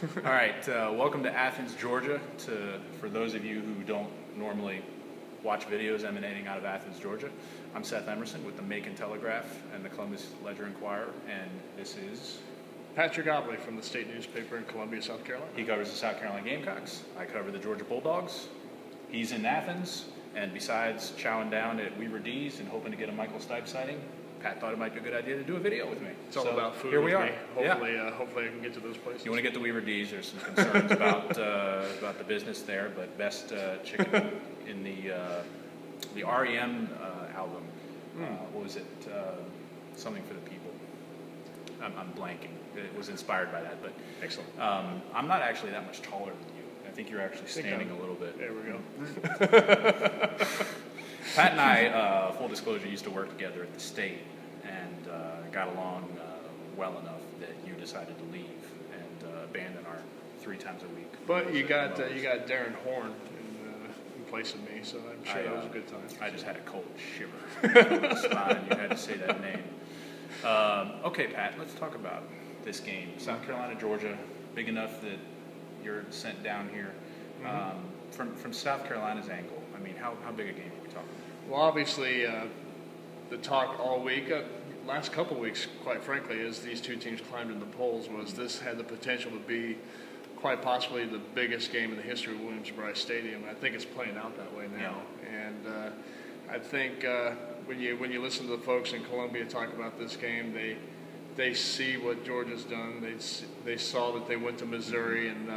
All right, welcome to Athens, Georgia. For those of you who don't normally watch videos emanating out of Athens, Georgia, I'm Seth Emerson with the Macon Telegraph and the Columbus Ledger-Inquirer, and this is Patrick Obley from the state newspaper in Columbia, South Carolina. He covers the South Carolina Gamecocks. I cover the Georgia Bulldogs. He's in Athens, and besides chowing down at Weaver D's and hoping to get a Michael Stipe sighting, Pat thought it might be a good idea to do a video with me. It's all about food. Here we are. Me. Hopefully I can get to those places. You want to get to Weaver D's? There's some concerns about the business there, but best chicken in the REM album. What was it? Something for the People. I'm blanking. It was inspired by that, but excellent. I'm not actually that much taller than you. I think you're actually standing a little bit. There we go. Pat and I, full disclosure, used to work together at the state and got along well enough that you decided to leave and abandon our 3 times a week. But you got Darren Horn in place of me, so I'm sure that was a good time. I just had a cold shiver on the spine. You had to say that name. Okay, Pat, let's talk about this game. South Carolina, Georgia, big enough that you're sent down here. From South Carolina's angle, I mean, how big a game are we talking? Well, obviously, the talk all week, last couple of weeks, quite frankly, as these two teams climbed in the polls, was this had the potential to be quite possibly the biggest game in the history of Williams-Brice Stadium. I think it's playing out that way now. Yeah. And I think when you listen to the folks in Columbia talk about this game, they see what Georgia's done. They saw that they went to Missouri and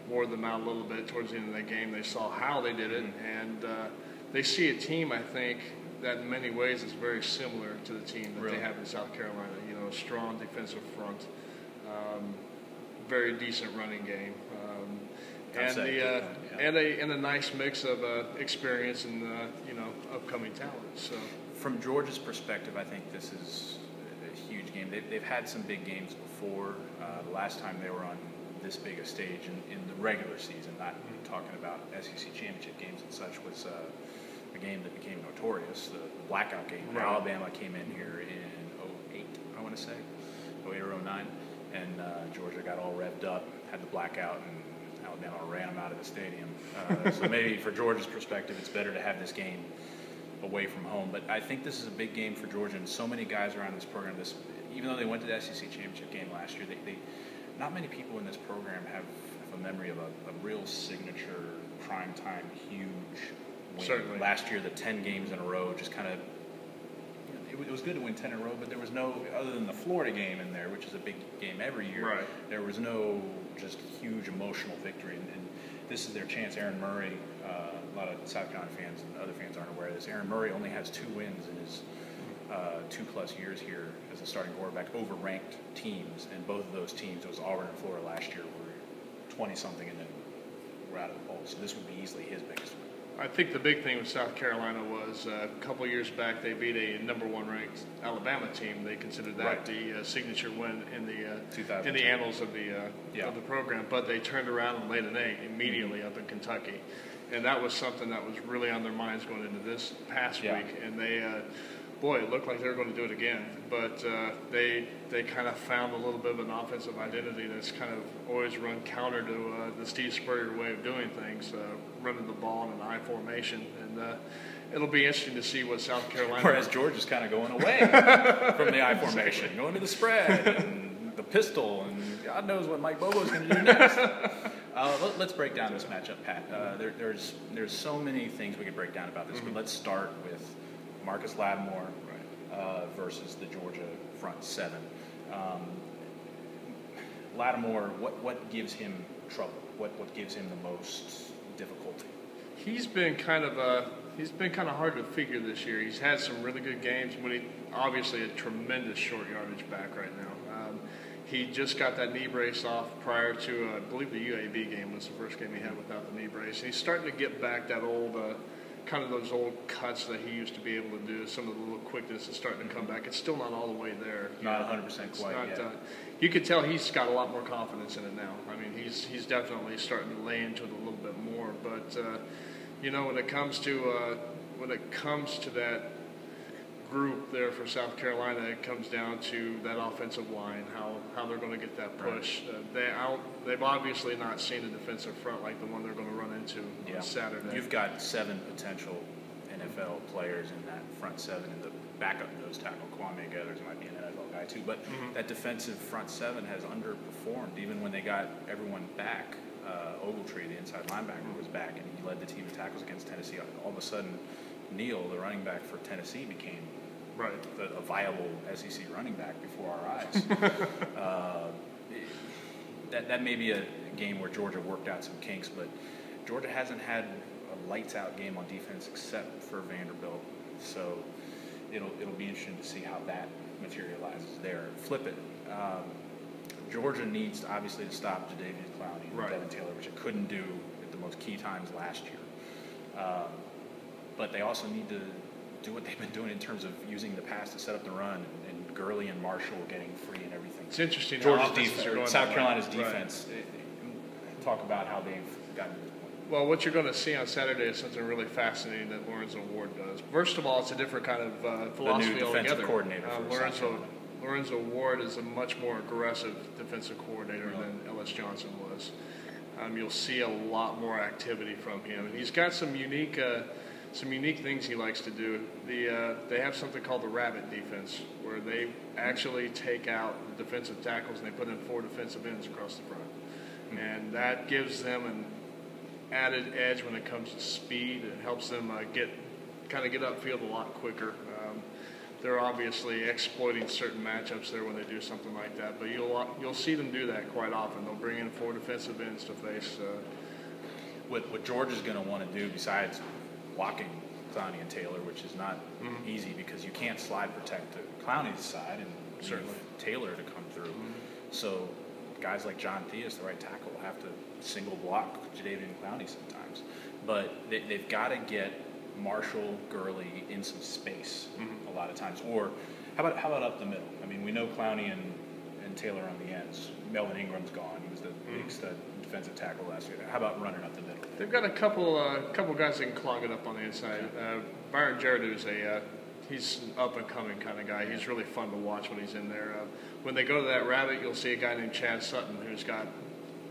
wore them out a little bit towards the end of that game. They saw how they did it, and they see a team, I think, that in many ways is very similar to the team that they have in South Carolina. You know, a strong defensive front, very decent running game, and a nice mix of experience and upcoming talent. So, from Georgia's perspective, I think this is a huge game. They've had some big games before. The last time they were on this big a stage in the regular season, not talking about SEC championship games and such, was a game that became notorious, the blackout game. Right. Alabama came in here in 2008, I want to say, 2008 or 2009, and Georgia got all revved up, had the blackout, and Alabama ran them out of the stadium. So maybe for Georgia's perspective, it's better to have this game away from home. But I think this is a big game for Georgia, and so many guys around this program. Even though they went to the SEC championship game last year, not many people in this program have a memory of a real signature primetime huge win. Certainly. Last year, the 10 games in a row just kind of, it was good to win 10 in a row, but there was no, other than the Florida game in there, which is a big game every year, right. There was no just huge emotional victory. And this is their chance. Aaron Murray, a lot of South Carolina fans and other fans aren't aware of this. Aaron Murray only has 2 wins in his 2+ years here as a starting quarterback over ranked teams, and both of those teams, it was Auburn and Florida last year, were 20-something and then were out of the polls. So this would be easily his biggest win. I think the big thing with South Carolina was a couple of years back they beat a #1 ranked Alabama team. They considered that the signature win in the annals of the program. But they turned around and laid an egg immediately up in Kentucky, and that was something that was really on their minds going into this past week. And they, it looked like they were going to do it again. But they kind of found a little bit of an offensive identity that's kind of always run counter to the Steve Spurrier way of doing things, running the ball in an I formation. And it'll be interesting to see what South Carolina... Whereas Georgia's kind of going away from the I formation, going to the spread and the pistol, and God knows what Mike Bobo's going to do next. Let's break down this matchup, Pat. There's so many things we could break down about this, but let's start with Marcus Lattimore versus the Georgia front 7. Lattimore, what gives him trouble? What gives him the most difficulty? He's been kind of hard to figure this year. He's had some really good games, but obviously a tremendous short yardage back right now. He just got that knee brace off prior to, I believe the UAB game was the first game he had without the knee brace. He's starting to get back that old, kind of those old cuts that he used to be able to do. Some of the little quickness is starting to come back. It's still not all the way there. Not 100% quite yet. You can tell he's got a lot more confidence in it now. I mean, he's definitely starting to lay into it a little bit more. But when it comes to that group there for South Carolina, it comes down to that offensive line, how they're going to get that push. They've obviously not seen a defensive front like the one they're going to run into on Saturday. You've got 7 potential NFL players in that front 7, and the backup nose tackle, Kwame Gathers, might be an NFL guy too. But that defensive front 7 has underperformed, even when they got everyone back. Ogletree, the inside linebacker, was back, and he led the team in tackles against Tennessee. All of a sudden, Neal, the running back for Tennessee, became a viable SEC running back before our eyes. That may be a game where Georgia worked out some kinks, but Georgia hasn't had a lights-out game on defense except for Vanderbilt. So it'll be interesting to see how that materializes there. Flip it. Georgia needs, obviously, to stop Jadeveon Clowney and Devin Taylor, which it couldn't do at the most key times last year. But they also need to do what they've been doing in terms of using the pass to set up the run, and Gurley and Marshall getting free and everything. It's interesting. Georgia's defense, South Carolina's defense. Talk about how they've gotten to this point. Well, what you're going to see on Saturday is something really fascinating that Lorenzo Ward does. First of all, it's a different kind of philosophy the new defensive coordinator for Lorenzo Ward is a much more aggressive defensive coordinator than Ellis Johnson was. You'll see a lot more activity from him. He's got some unique things he likes to do. They have something called the rabbit defense, where they actually take out the defensive tackles and they put in 4 defensive ends across the front. And that gives them an added edge when it comes to speed. It helps them get upfield a lot quicker. They're obviously exploiting certain matchups there when they do something like that, but you'll see them do that quite often. They'll bring in 4 defensive ends to face. What Georgia's going to want to do, besides blocking Clowney and Taylor, which is not easy because you can't slide protect to Clowney's side and certainly Taylor to come through. So guys like John Theus, the right tackle, will have to single block Jadeveon Clowney sometimes. But they've got to get Marshall, Gurley in some space a lot of times. Or how about up the middle? I mean, we know Clowney and Taylor on the ends. Melvin Ingram's gone. He was the big stud defensive tackle last year. How about running up the middle? They've got a couple guys that can clog it up on the inside. Byron Jarrett's he's an up-and-coming kind of guy. He's really fun to watch when he's in there. When they go to that rabbit, you'll see a guy named Chad Sutton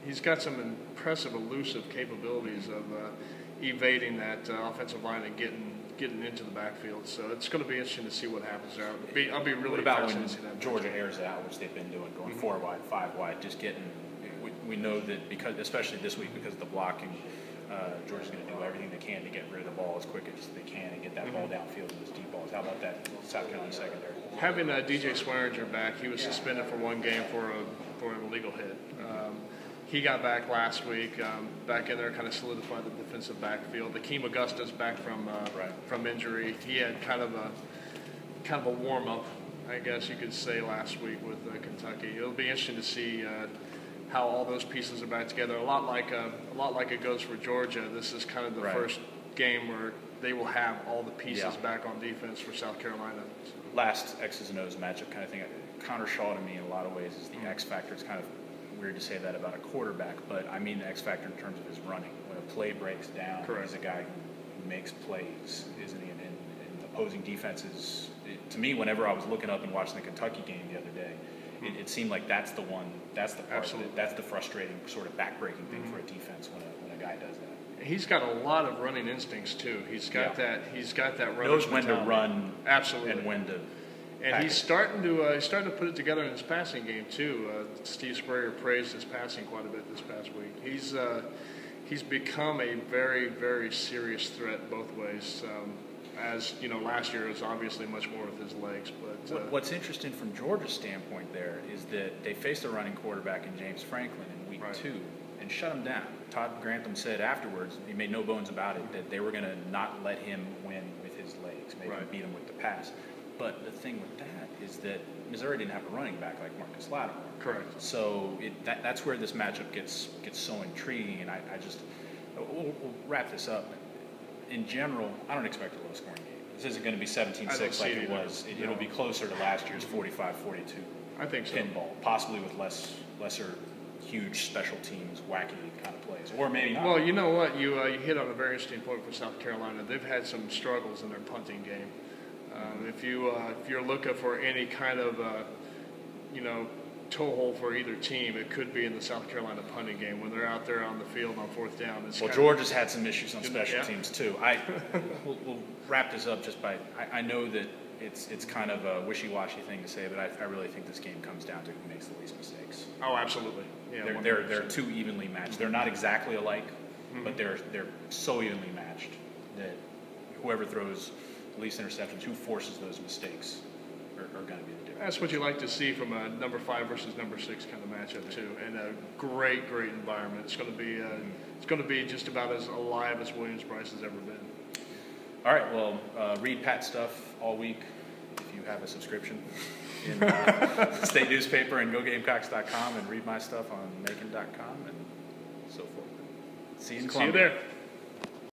he's got some impressive elusive capabilities of evading that offensive line and getting into the backfield. So it's going to be interesting to see what happens there. I'll be really fascinated to see that. Georgia airs out, which they've been doing, going 4 wide, 5 wide, just getting. We know that because, especially this week, because of the blocking, Georgia's going to do everything they can to get rid of the ball as quick as they can and get that ball downfield in those deep balls. How about that South Carolina secondary? Having DJ Swearinger back, he was suspended for 1 game for an illegal hit. He got back last week, back in there, kind of solidified the defensive backfield. Akeem Augusta's back from injury. He had kind of a warm up, I guess you could say, last week with Kentucky. It'll be interesting to see how all those pieces are back together. A lot like it goes for Georgia. This is kind of the first game where they will have all the pieces back on defense for South Carolina. Last X's and O's matchup kind of thing. Connor Shaw to me in a lot of ways is the X factor. It's kind of weird to say that about a quarterback, but I mean the X factor in terms of his running. When a play breaks down, he's a guy who makes plays, isn't he? And opposing defenses, to me, whenever I was looking up and watching the Kentucky game the other day, it seemed like that's the one, that's the part, that's the frustrating sort of backbreaking thing for a defense when a guy does that. He's got a lot of running instincts too. He's got that. He's got that running. Knows when to run, absolutely, and when to. And he's starting to put it together in his passing game too. Steve Spurrier praised his passing quite a bit this past week. He's become a very, very serious threat both ways. As you know, last year was obviously much more with his legs. But what's interesting from Georgia's standpoint there is that they faced a running quarterback in James Franklin in week 2 and shut him down. Todd Grantham said afterwards, he made no bones about it, that they were going to not let him win with his legs, maybe beat him with the pass. But the thing with that is that Missouri didn't have a running back like Marcus Lattimore. Correct. So that's where this matchup gets so intriguing, and we'll wrap this up. In general, I don't expect a low-scoring game. This isn't going to be 17-6 like it was. It'll be closer to last year's 45-42. I think so. Pinball, possibly with lesser huge special teams, wacky kind of plays, or maybe not. Well, you know what? You hit on a very interesting point for South Carolina. They've had some struggles in their punting game. If you're looking for any kind of toehold for either team, it could be in the South Carolina punting game when they're out there on the field on fourth down. Well, Georgia's had some issues on special teams too. We'll wrap this up just by I know that it's kind of a wishy-washy thing to say, but I really think this game comes down to who makes the least mistakes. Oh, absolutely. Yeah, they're too evenly matched. They're not exactly alike, but they're so evenly matched that whoever throws the least interceptions, who forces those mistakes, are going to be the difference. That's what you like to see from a number 5 versus number 6 kind of matchup too, and a great environment. It's going to be just about as alive as Williams-Brice has ever been. All right, well, read Pat's stuff all week if you have a subscription in the state newspaper and GoGamecocks.com, and read my stuff on Macon.com and so forth. See you in Columbia. See you there.